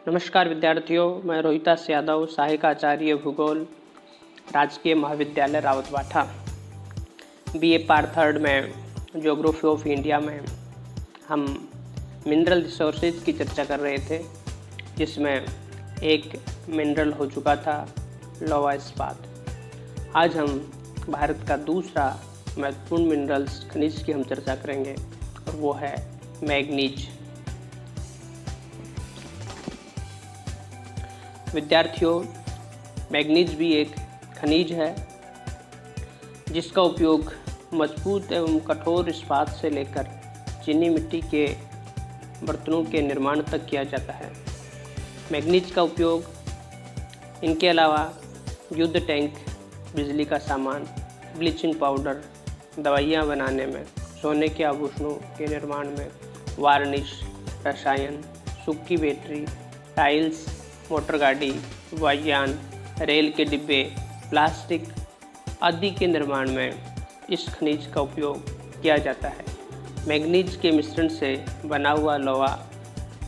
नमस्कार विद्यार्थियों, मैं रोहितास यादव, सहायक आचार्य भूगोल, राजकीय महाविद्यालय रावतबाठा, बीए पार्ट थर्ड में ज्योग्राफी ऑफ इंडिया में हम मिनरल रिसोर्सेज की चर्चा कर रहे थे, जिसमें एक मिनरल हो चुका था लौह इस्पात। आज हम भारत का दूसरा महत्वपूर्ण मिनरल्स खनिज की हम चर्चा करेंगे और वो है मैग्नीज। विद्यार्थियों, मैग्नीज भी एक खनिज है जिसका उपयोग मजबूत एवं कठोर इस्पात से लेकर चीनी मिट्टी के बर्तनों के निर्माण तक किया जाता है। मैग्नीज का उपयोग इनके अलावा युद्ध टैंक, बिजली का सामान, ब्लीचिंग पाउडर, दवाइयाँ बनाने में, सोने के आभूषणों के निर्माण में, वार्निश, रसायन, सूखी बैटरी, टाइल्स, मोटर गाड़ी, वायुयान, रेल के डिब्बे, प्लास्टिक आदि के निर्माण में इस खनिज का उपयोग किया जाता है। मैग्नीज के मिश्रण से बना हुआ लोहा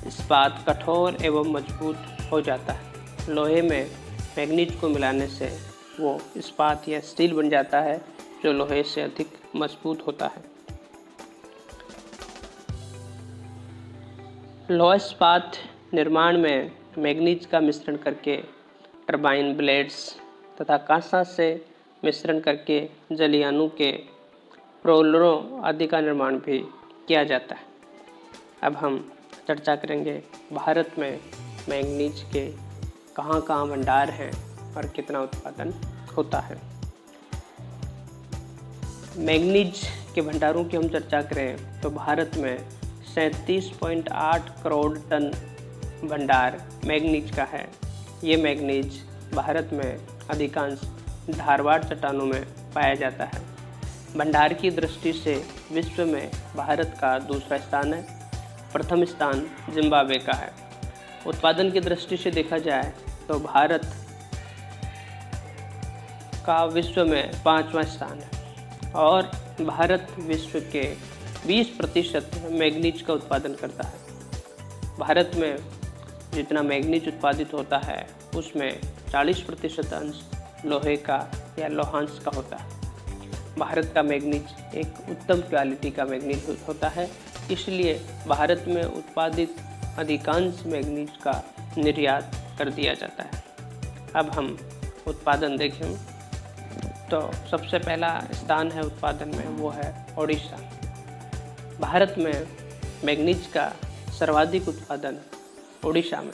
इस्पात कठोर एवं मजबूत हो जाता है। लोहे में मैग्नीज को मिलाने से वो इस्पात या स्टील बन जाता है जो लोहे से अधिक मजबूत होता है। लोहा इस्पात निर्माण में मैग्नीज का मिश्रण करके टरबाइन ब्लेड्स तथा कांसा से मिश्रण करके जलियानों के रोलरों आदि का निर्माण भी किया जाता है। अब हम चर्चा करेंगे भारत में मैग्नीज के कहाँ कहाँ भंडार हैं और कितना उत्पादन होता है। मैग्नीज के भंडारों की हम चर्चा करें तो भारत में 37.8 करोड़ टन भंडार मैग्नीज का है। ये मैग्नीज भारत में अधिकांश धारवाड़ चट्टानों में पाया जाता है। भंडार की दृष्टि से विश्व में भारत का दूसरा स्थान है, प्रथम स्थान जिम्बाब्वे का है। उत्पादन की दृष्टि से देखा जाए तो भारत का विश्व में 5वां स्थान है और भारत विश्व के 20% मैग्नीज का उत्पादन करता है। भारत में जितना मैग्नीज उत्पादित होता है उसमें 40% अंश लोहे का या लोहांश का होता है। भारत का मैग्नीज एक उत्तम क्वालिटी का मैग्नीज होता है, इसलिए भारत में उत्पादित अधिकांश मैग्नीज का निर्यात कर दिया जाता है। अब हम उत्पादन देखें तो सबसे पहला स्थान है उत्पादन में, वो है ओडिशा। भारत में मैग्नीज का सर्वाधिक उत्पादन ओडिशा में,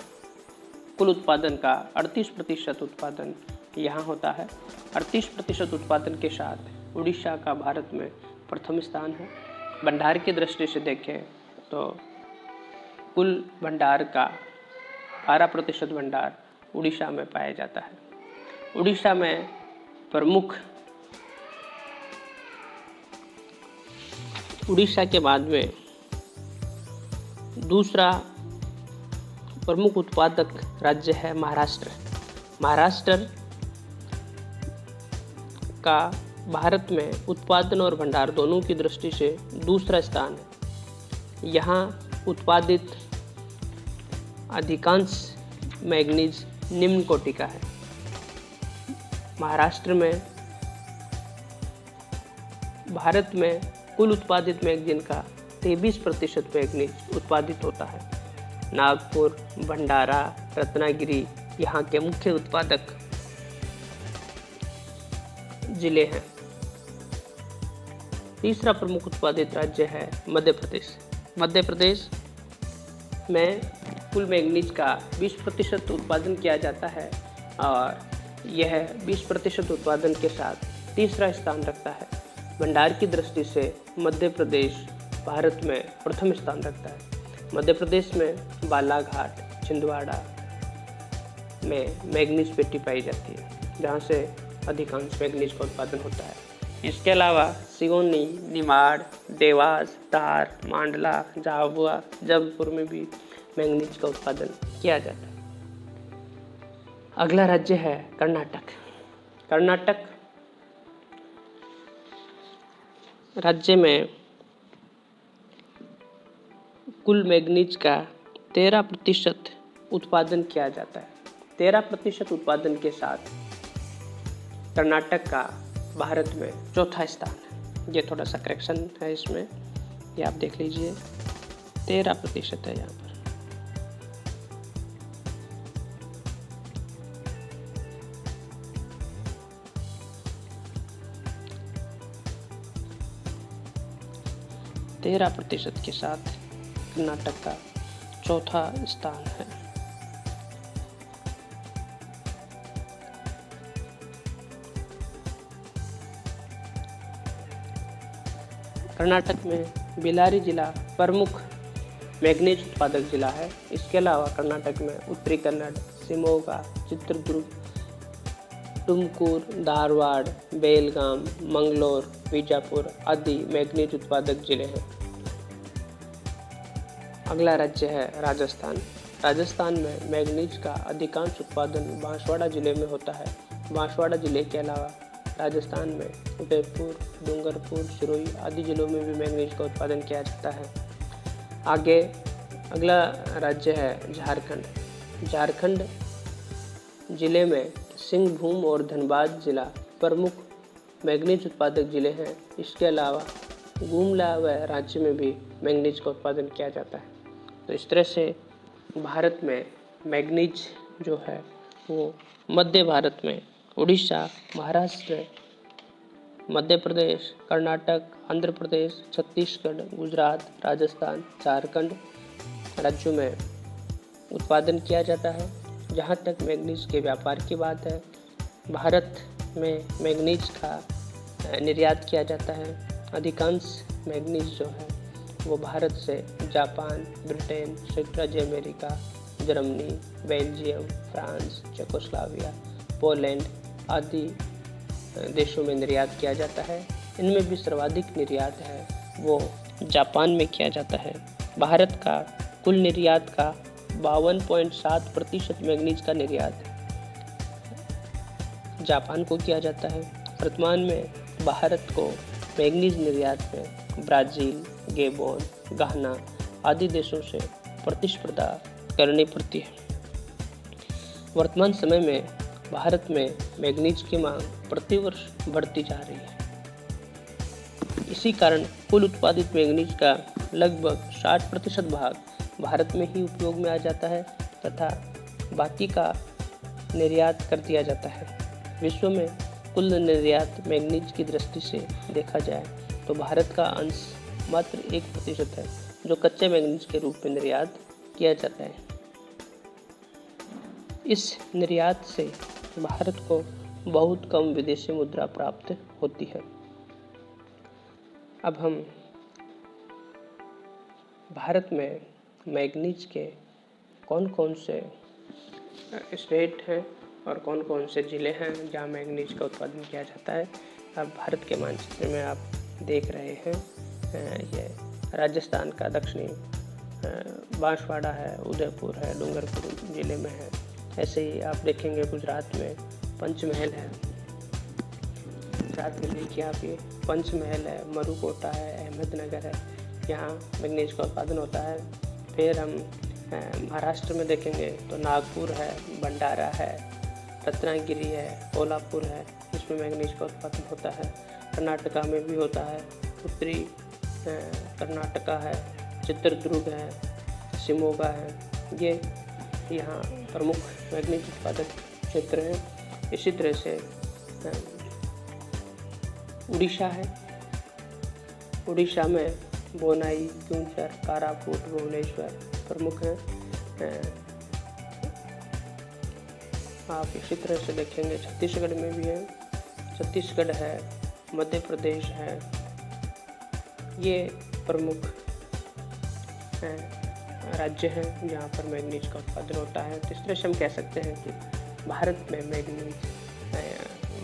कुल उत्पादन का 38% उत्पादन यहाँ होता है। 38% उत्पादन के साथ उड़ीसा का भारत में प्रथम स्थान है। भंडार की दृष्टि से देखें तो कुल भंडार का 12% भंडार उड़ीसा में पाया जाता है। उड़ीसा में प्रमुख उड़ीसा के बाद में दूसरा प्रमुख उत्पादक राज्य है महाराष्ट्र। महाराष्ट्र का भारत में उत्पादन और भंडार दोनों की दृष्टि से दूसरा स्थान है। यहाँ उत्पादित अधिकांश मैग्नीज निम्न कोटि का है। महाराष्ट्र में भारत में कुल उत्पादित मैग्नीज का 23% मैग्नीज उत्पादित होता है। नागपुर, भंडारा, रत्नागिरी यहाँ के मुख्य उत्पादक जिले हैं। तीसरा प्रमुख उत्पादित राज्य है मध्य प्रदेश। मध्य प्रदेश में कुल मैग्नीज का 20% उत्पादन किया जाता है और यह 20% उत्पादन के साथ तीसरा स्थान रखता है। भंडार की दृष्टि से मध्य प्रदेश भारत में प्रथम स्थान रखता है। मध्य प्रदेश में बालाघाट, छिंदवाड़ा में मैग्नीज पेटी पाई जाती है, जहाँ से अधिकांश मैग्नीज का उत्पादन होता है। इसके अलावा सिगोनी, निमाड़, देवास, धार, मांडला, झाबुआ, जबलपुर में भी मैग्नीज का उत्पादन किया जाता है। अगला राज्य है कर्नाटक। कर्नाटक राज्य में कुल मैग्नीज का 13% उत्पादन किया जाता है। 13% उत्पादन के साथ कर्नाटक का भारत में चौथा स्थान है। ये थोड़ा सा करेक्शन है इसमें, ये आप देख लीजिए, 13% है यहाँ पर। तेरह प्रतिशत के साथ कर्नाटक का चौथा स्थान है। कर्नाटक में बेल्लारी जिला प्रमुख मैग्नीज उत्पादक जिला है। इसके अलावा कर्नाटक में उत्तरी कन्नड़, शिमोगा, चित्रदुर्ग, तुमकुर, धारवाड़, बेलगाम, मंगलोर, बीजापुर आदि मैग्नीज उत्पादक जिले हैं। अगला राज्य है राजस्थान। राजस्थान में मैग्नीज का अधिकांश उत्पादन बांसवाड़ा जिले में होता है। बांसवाड़ा जिले के अलावा राजस्थान में उदयपुर, डूंगरपुर, सिरोही आदि जिलों में भी मैग्नीज का उत्पादन किया जाता है। आगे अगला राज्य है झारखंड। झारखंड जिले में सिंहभूम और धनबाद जिला प्रमुख मैग्नीज उत्पादक जिले हैं। इसके अलावा गुमला व राज्य में भी मैग्नीज का उत्पादन किया जाता है। तो इस तरह से भारत में मैग्नीज जो है वो मध्य भारत में उड़ीसा, महाराष्ट्र, मध्य प्रदेश, कर्नाटक, आंध्र प्रदेश, छत्तीसगढ़, गुजरात, राजस्थान, झारखंड राज्यों में उत्पादन किया जाता है। जहाँ तक मैग्नीज के व्यापार की बात है, भारत में मैग्नीज का निर्यात किया जाता है। अधिकांश मैग्नीज जो है वो भारत से जापान, ब्रिटेन, संयुक्त राज्य America, Germany, Belgium, France, Czechoslovakia, Poland आदि देशों में निर्यात किया जाता है। इनमें भी सर्वाधिक निर्यात है वो जापान में किया जाता है। भारत का कुल निर्यात का 52.7% मैग्नीज का निर्यात जापान को किया जाता है। वर्तमान में भारत को मैग्नीज निर्यात में ब्राज़ील, गेबोन, घाना आदि देशों से प्रतिस्पर्धा करनी पड़ती है। वर्तमान समय में भारत में मैग्नीज की मांग प्रतिवर्ष बढ़ती जा रही है। इसी कारण कुल उत्पादित मैग्नीज का लगभग 60% भाग भारत में ही उपयोग में आ जाता है तथा बाकी का निर्यात कर दिया जाता है। विश्व में कुल निर्यात मैग्नीज की दृष्टि से देखा जाए तो भारत का अंश मात्र 1% है जो कच्चे मैग्नीज के रूप में निर्यात किया जाता है। इस निर्यात से भारत को बहुत कम विदेशी मुद्रा प्राप्त होती है। अब हम भारत में मैग्नीज के कौन कौन से स्टेट हैं और कौन कौन से ज़िले हैं जहाँ मैग्नीज का उत्पादन किया जाता है। अब भारत के मानचित्र में आप देख रहे हैं, ये राजस्थान का दक्षिणी बांसवाड़ा है, उदयपुर है, डूंगरपुर ज़िले में है। ऐसे ही आप देखेंगे गुजरात में पंचमहल है। गुजरात में देखिए आप ये पंचमहल है, मरुकोटा है, अहमदनगर है, यहाँ मैग्नीज का उत्पादन होता है। फिर हम महाराष्ट्र में देखेंगे तो नागपुर है, भंडारा है, रत्नागिरी है, कोल्हापुर है, इसमें मैग्नीज का उत्पादन होता है। कर्नाटका में भी होता है, उत्तरी कर्नाटका है, चित्रदुर्ग है, शिमोगा है, ये यहाँ प्रमुख मैग्नीज उत्पादक क्षेत्र हैं। इसी तरह से उड़ीसा है। उड़ीसा में बोनाई, क्योंझर, कारापुट, भुवनेश्वर प्रमुख हैं। आप इसी तरह से देखेंगे छत्तीसगढ़ में भी है, छत्तीसगढ़ है, मध्य प्रदेश है, ये प्रमुख राज्य हैं जहाँ पर मैग्नीज का उत्पादन होता है। तो इस तरह से हम कह सकते हैं कि भारत में मैग्नीज,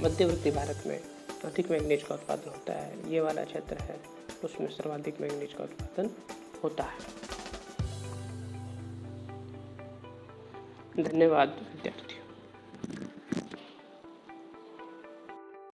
मध्यवर्ती भारत में अधिक मैग्नीज का उत्पादन होता है। ये वाला क्षेत्र है उसमें सर्वाधिक मैग्नीज का उत्पादन होता है। धन्यवाद विद्यार्थी।